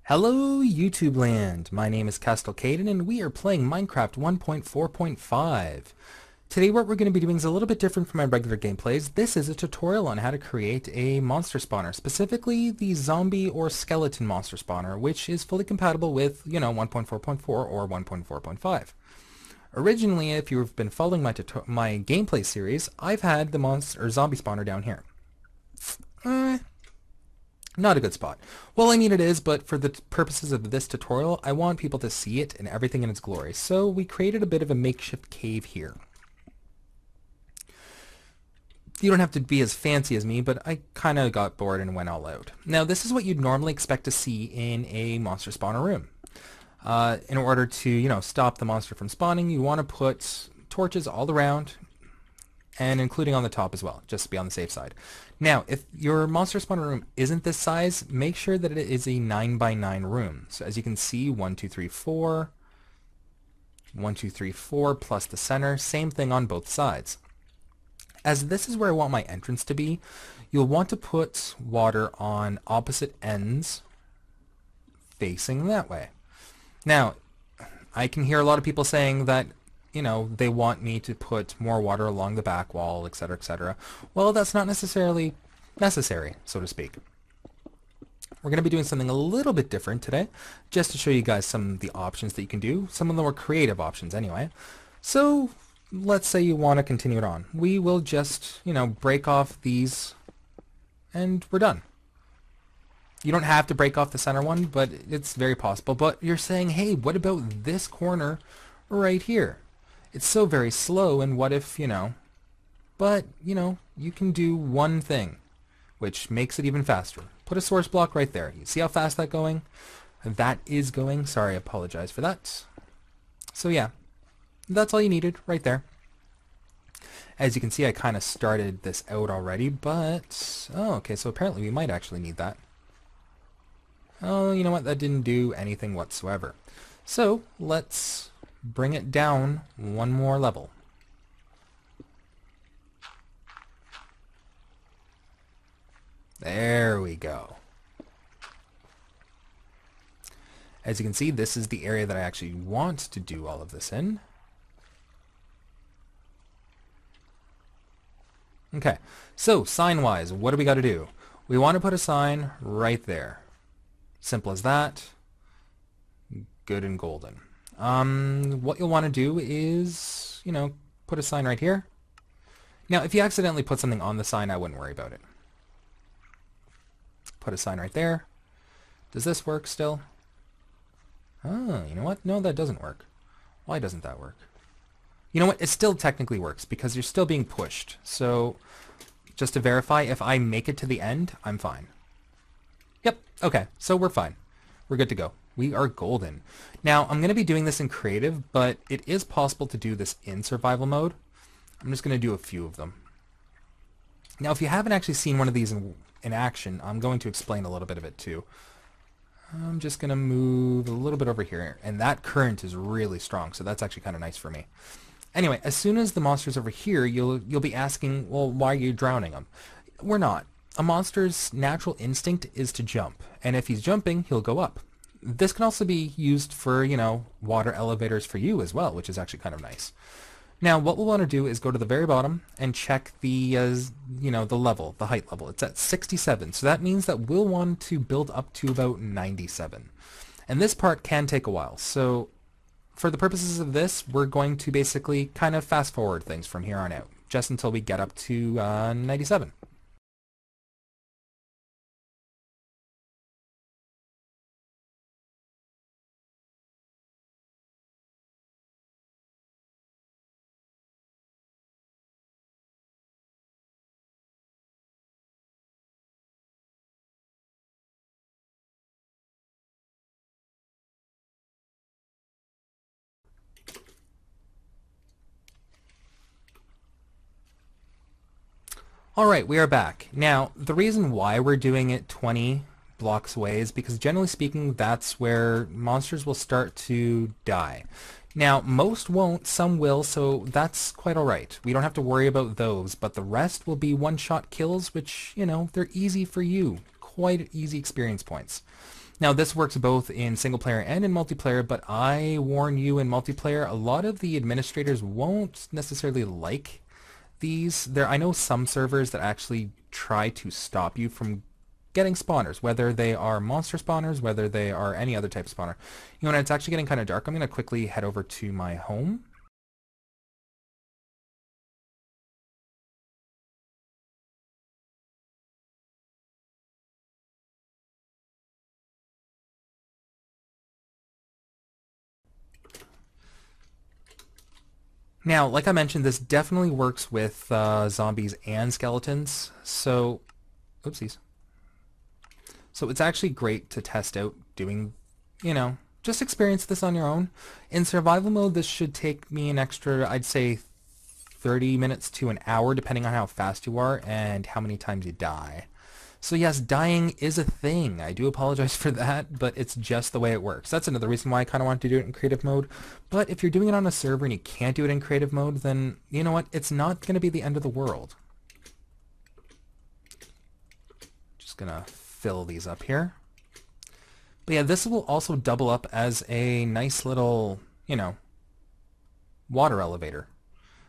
Hello YouTube land, my name is KestalKayden and we are playing Minecraft 1.4.5. Today what we're going to be doing is a little bit different from my regular gameplays. This is a tutorial on how to create a monster spawner, specifically the zombie or skeleton monster spawner, which is fully compatible with, 1.4.4 or 1.4.5. Originally, if you've been following my gameplay series, I've had the monster or zombie spawner down here. Not a good spot. Well, I mean it is, but for the purposes of this tutorial, I want people to see it and everything in its glory. So we created a bit of a makeshift cave here. You don't have to be as fancy as me, but I kind of got bored and went all out. Now, this is what you'd normally expect to see in a monster spawner room. In order to, stop the monster from spawning, you want to put torches all around, and including on the top as well, just to be on the safe side. Now, if your monster spawner room isn't this size, make sure that it is a 9 by 9 room. So as you can see, 1, 2, 3, 4, 1, 2, 3, 4 plus the center, same thing on both sides. As this is where I want my entrance to be, you'll want to put water on opposite ends facing that way. Now, I can hear a lot of people saying that they want me to put more water along the back wall, etc., etc. Well, that's not necessarily necessary, so to speak. We're going to be doing something a little bit different today, just to show you guys some of the options that you can do, some of the more creative options anyway. So, let's say you want to continue it on. We will just, break off these, and we're done. You don't have to break off the center one, but it's very possible. But you're saying, hey, what about this corner right here? It's so very slow, and what if, but, you can do one thing, which makes it even faster. Put a source block right there. You see how fast that's going? That is going. Sorry, I apologize for that. So yeah, that's all you needed right there. As you can see, I kind of started this out already, but, oh, okay, so apparently we might actually need that. Oh, you know what? That didn't do anything whatsoever. So, let's bring it down one more level. There we go. As you can see, this is the area that I actually want to do all of this in. Okay, so sign-wise, what do we got to do? We want to put a sign right there. Simple as that. Good and golden. What you'll want to do is, put a sign right here. Now, if you accidentally put something on the sign, I wouldn't worry about it. Put a sign right there. Does this work still? Oh, you know what? No, that doesn't work. Why doesn't that work? You know what? It still technically works because you're still being pushed. So, just to verify, if I make it to the end, I'm fine. Yep, okay, so we're fine. We're good to go. We are golden. Now, I'm going to be doing this in creative, but it is possible to do this in survival mode. I'm just going to do a few of them. Now, if you haven't actually seen one of these in action, I'm going to explain a little bit of it too. I'm just going to move a little bit over here, and that current is really strong, so that's actually kind of nice for me. Anyway, as soon as the monster's over here, you'll be asking, well, why are you drowning them? We're not. A monster's natural instinct is to jump, and if he's jumping, he'll go up. This can also be used for, water elevators for you as well, which is actually kind of nice. Now, what we'll want to do is go to the very bottom and check the, the level, the height level. It's at 67, so that means that we'll want to build up to about 97. And this part can take a while, so for the purposes of this, we're going to basically kind of fast forward things from here on out, just until we get up to 97. Alright, we are back. Now, the reason why we're doing it 20 blocks away is because generally speaking, that's where monsters will start to die. Now, most won't, some will, so that's quite alright. We don't have to worry about those, but the rest will be one-shot kills, which, they're easy for you. Quite easy experience points. Now this works both in single player and in multiplayer, but I warn you, in multiplayer, a lot of the administrators won't necessarily like these. I know some servers that actually try to stop you from getting spawners, whether they are monster spawners, whether they are any other type of spawner. You know, when it's actually getting kind of dark, I'm going to quickly head over to my home. Now, like I mentioned, this definitely works with zombies and skeletons. So, oopsies. So it's actually great to test out doing, you know, just experience this on your own. In survival mode, this should take me an extra, I'd say, 30 minutes to an hour, depending on how fast you are and how many times you die. So yes, dying is a thing. I do apologize for that, but it's just the way it works. That's another reason why I kind of want to do it in creative mode. But if you're doing it on a server and you can't do it in creative mode, then you know what? It's not going to be the end of the world. Just going to fill these up here. But yeah, this will also double up as a nice little, you know, water elevator.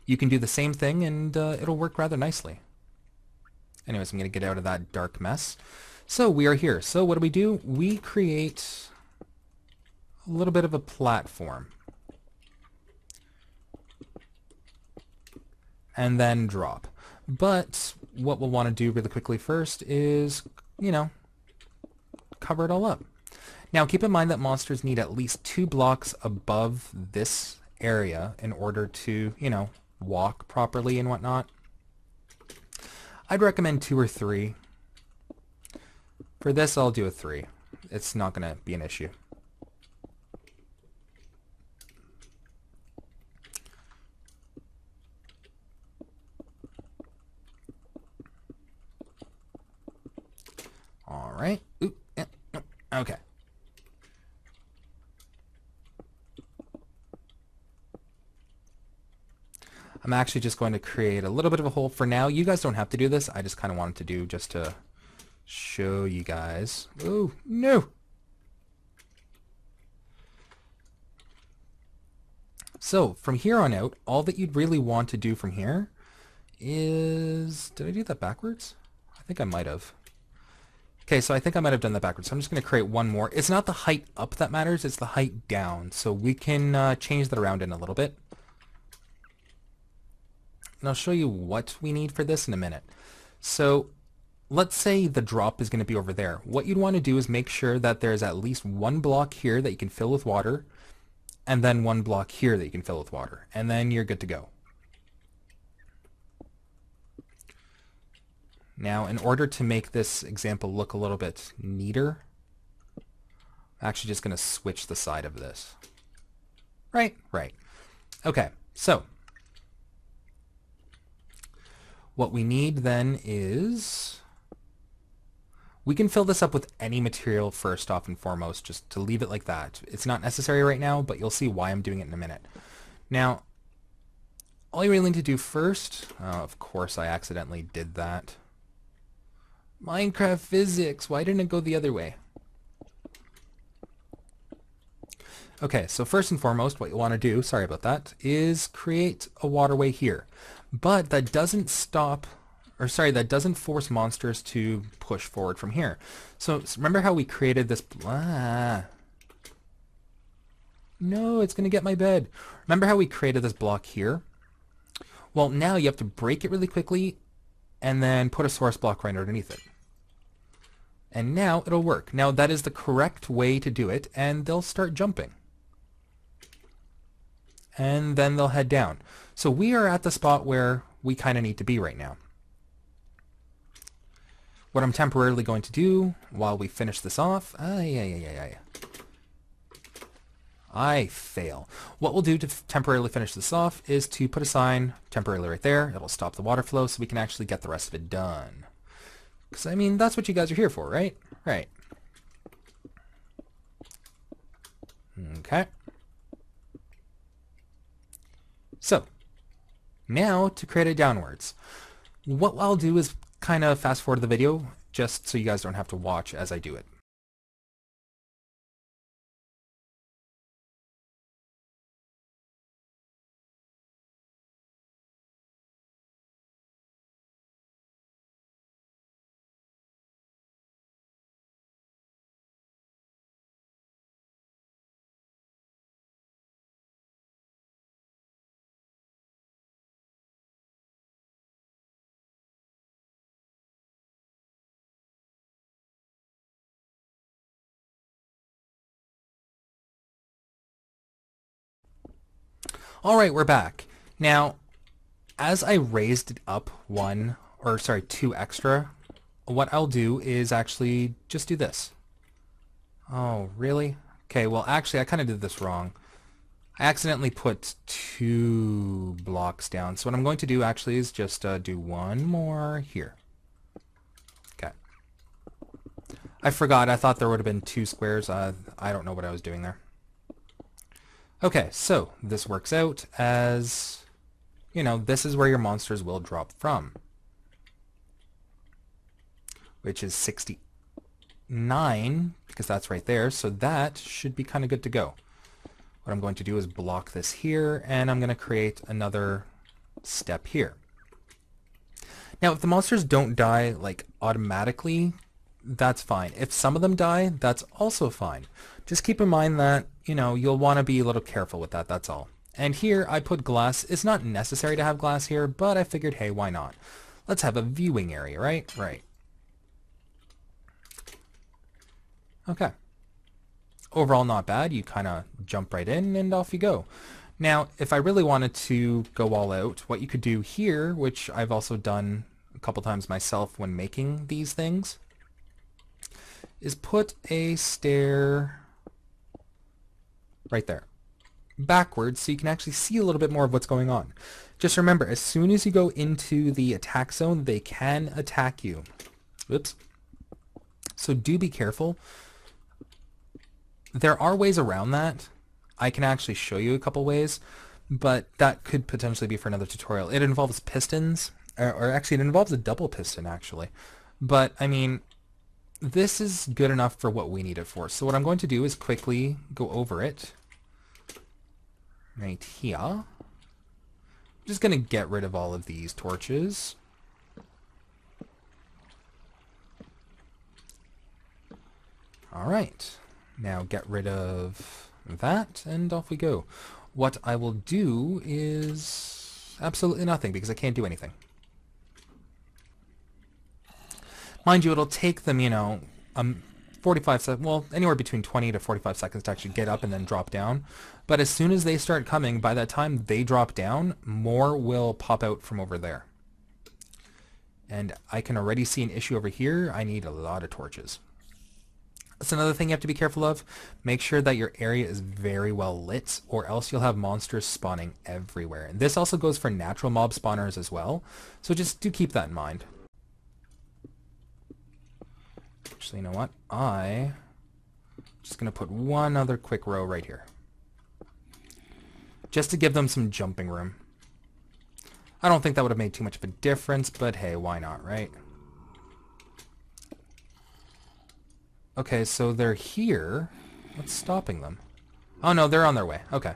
You can do the same thing and it'll work rather nicely. Anyways, I'm going to get out of that dark mess. So we are here. So what do? We create a little bit of a platform. And then drop. But what we'll want to do really quickly first is, you know, cover it all up. Now keep in mind that monsters need at least 2 blocks above this area in order to, you know, walk properly and whatnot. I'd recommend 2 or 3. For this, I'll do a 3. It's not going to be an issue. All right. Ooh, okay. I'm actually just going to create a little bit of a hole for now. You guys don't have to do this. I just kind of wanted to do just to show you guys. Oh, no. So from here on out, all that you'd really want to do from here is... Did I do that backwards? I think I might have. Okay, so I think I might have done that backwards. So I'm just going to create one more. It's not the height up that matters. It's the height down. So we can change that around in a little bit. And I'll show you what we need for this in a minute. So let's say the drop is going to be over there. What you'd want to do is make sure that there's at least 1 block here that you can fill with water, and then 1 block here that you can fill with water, and then you're good to go. Now, in order to make this example look a little bit neater, I'm actually just going to switch the side of this. Right. Okay, so what we need then is, we can fill this up with any material first off and foremost, just to leave it like that. It's not necessary right now, but you'll see why I'm doing it in a minute. Now, all you really need to do first, of course I accidentally did that. Minecraft physics, why didn't it go the other way? Okay, so first and foremost, what you want to do, sorry about that, is create a waterway here. But that doesn't stop, or sorry, that doesn't force monsters to push forward from here. So remember how we created this, no, it's going to get my bed. Remember how we created this block here? Well, now you have to break it really quickly and then put a source block right underneath it. And now it'll work. Now that is the correct way to do it, and they'll start jumping. And then they'll head down. So we are at the spot where we kind of need to be right now. What I'm temporarily going to do while we finish this off, I fail. What we'll do to temporarily finish this off is to put a sign temporarily right there. It'll stop the water flow so we can actually get the rest of it done. Because, I mean, that's what you guys are here for, right? Right. Okay. So, now to create it downwards. What I'll do is kind of fast forward the video just so you guys don't have to watch as I do it. Alright, we're back. Now, as I raised it up two extra, what I'll do is actually just do this. Oh, really? Okay, well actually I kind of did this wrong. I accidentally put 2 blocks down. So what I'm going to do actually is just do one more here. Okay. I forgot. I thought there would have been 2 squares. I don't know what I was doing there. Okay, so this works out as, you know, this is where your monsters will drop from, which is 69, because that's right there. So that should be kind of good to go. What I'm going to do is block this here, and I'm going to create another step here. Now, if the monsters don't die, like, automatically, that's fine. If some of them die, that's also fine. Just keep in mind that, you know, you'll want to be a little careful with that, that's all. And here, I put glass. It's not necessary to have glass here, but I figured, hey, why not? Let's have a viewing area, right? Right. Okay. Overall, not bad. You kind of jump right in and off you go. Now, if I really wanted to go all out, what you could do here, which I've also done a couple times myself when making these things, is put a stair right there, backwards, so you can actually see a little bit more of what's going on. Just remember, as soon as you go into the attack zone, they can attack you. Oops. So do be careful. There are ways around that. I can actually show you a couple ways, but that could potentially be for another tutorial. It involves pistons, or actually it involves a double piston actually. But I mean, this is good enough for what we need it for. So what I'm going to do is quickly go over it right here. I'm just going to get rid of all of these torches. All right. Now get rid of that, and off we go. What I will do is absolutely nothing, because I can't do anything. Mind you, it'll take them, you know, 45 seconds, well, anywhere between 20 to 45 seconds to actually get up and then drop down. But as soon as they start coming, by that time they drop down, more will pop out from over there. And I can already see an issue over here. I need a lot of torches. That's another thing you have to be careful of. Make sure that your area is very well lit, or else you'll have monsters spawning everywhere. And this also goes for natural mob spawners as well, so just do keep that in mind. Actually, you know what? I'm just going to put one other quick row right here, just to give them some jumping room. I don't think that would have made too much of a difference, but hey, why not, right? Okay, so they're here. What's stopping them? Oh no, they're on their way. Okay.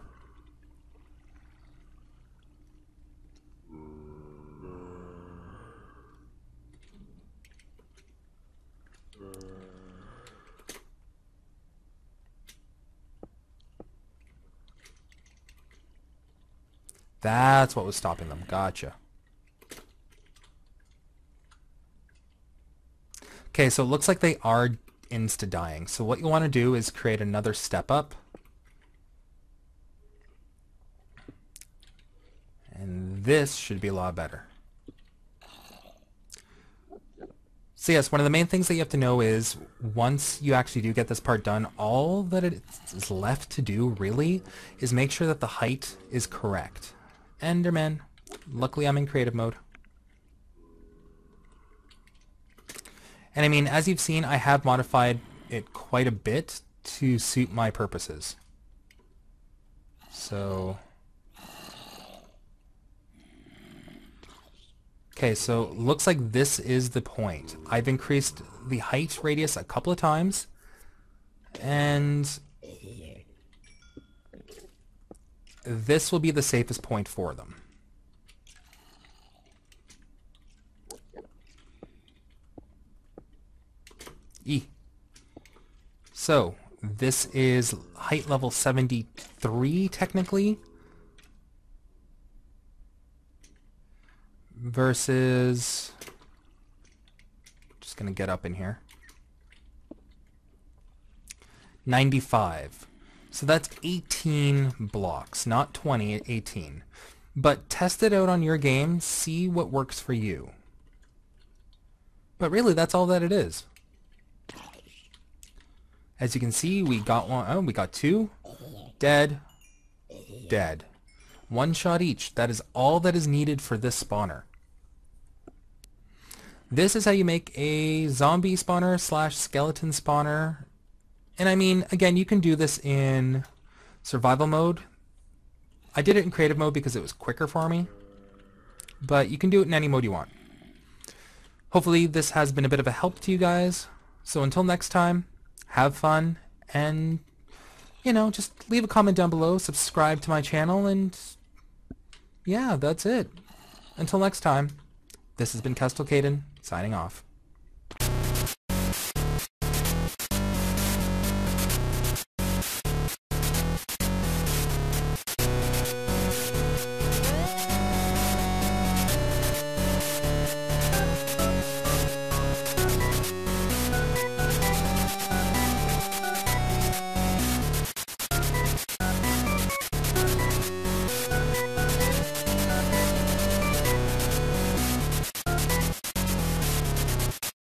That's what was stopping them. Gotcha. Okay, so it looks like they are insta-dying. So what you want to do is create another step up. And this should be a lot better. So yes, one of the main things that you have to know is once you actually do get this part done, all that it is left to do really is make sure that the height is correct. Enderman. Luckily I'm in creative mode. And I mean, as you've seen, I have modified it quite a bit to suit my purposes. So... okay, so looks like this is the point. I've increased the height radius a couple of times, and this will be the safest point for them. So this is height level 73 technically, versus, just gonna get up in here, 95. So that's 18 blocks, not 20, 18. But test it out on your game, see what works for you. But really, that's all that it is. As you can see, we got one. Oh, we got two. Dead. Dead. One shot each. That is all that is needed for this spawner. This is how you make a zombie spawner / skeleton spawner. And I mean, again, you can do this in survival mode. I did it in creative mode because it was quicker for me. But you can do it in any mode you want. Hopefully this has been a bit of a help to you guys. So until next time, have fun, and, you know, just leave a comment down below, subscribe to my channel, and yeah, that's it. Until next time, this has been KestalKayden, signing off.